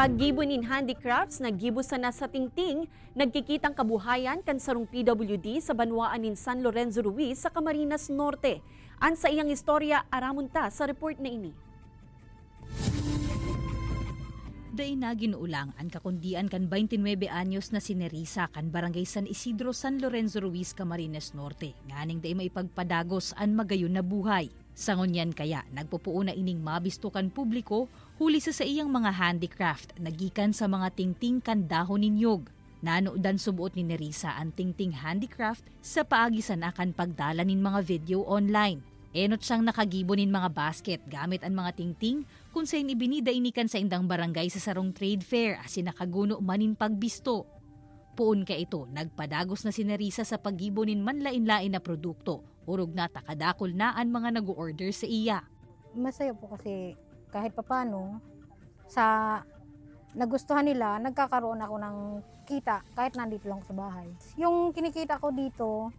Paggibo nin handicrafts, naggibo sana sa tingting, nagkikitang kabuhayan kan sarong PWD sa banwaan nin San Lorenzo Ruiz sa Camarines Norte. An sa iyang istorya, aramunta sa report na ini. Dain na ginuulang ang kakundian kan 29 anyos na si Nerissa kan Barangay San Isidro, San Lorenzo Ruiz, Camarines Norte. Nganing day maipagpadagos an magayon na buhay. Sangonyan kaya nagpupuo na ining mabisto kan publiko huli sa iyang mga handicraft nagikan sa mga tingting kan dahon ninyog. Nanoodan subuot ni Nerissa ang tingting handicraft sa paagisan akan pagdala nin mga video online. Enot siyang nakagibonin mga basket gamit ang mga tingting kung saan ibinida inikan sa indang barangay sa sarong trade fair asin nakaguno manin pagbisto. Puon ka ito, nagpadagos na si Nerissa sa paggibonin manlain-lain na produkto. Urog na takadakol na ang mga nag-order sa iya. Masaya po kasi kahit papano sa nagustuhan nila, nagkakaroon ako ng kita kahit nandito lang sa bahay. Yung kinikita ko dito,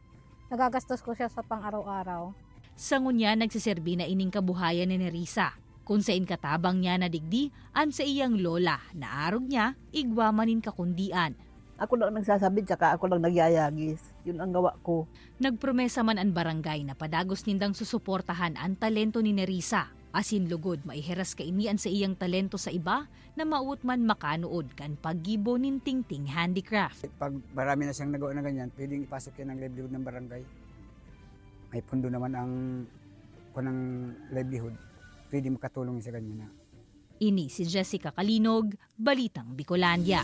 nagagastos ko siya sa pang-araw-araw. Sangunya nagsiserbi na ining kabuhayan ni Nerissa. Kung saan katabang niya na digdi, an sa iyang lola na arog niya, igwamanin kakundian. Ako lang nagsasabit, tsaka ako lang nagyayagis. Yun ang gawa ko. Nagpromesa man ang barangay na padagos nindang susuportahan ang talento ni Nerissa. Asin lugod, maiheras kainian sa iyang talento sa iba na mauut man makanood kan paggibo nin tingting handicraft. Pag marami na siyang nagawa na ganyan, pwedeng ipasok yan ang livelihood ng barangay. May pundo naman ang livelihood. Pwede makatulong sa ganyan na. Ini si Jessica Kalinog, Balitang Bicolandia.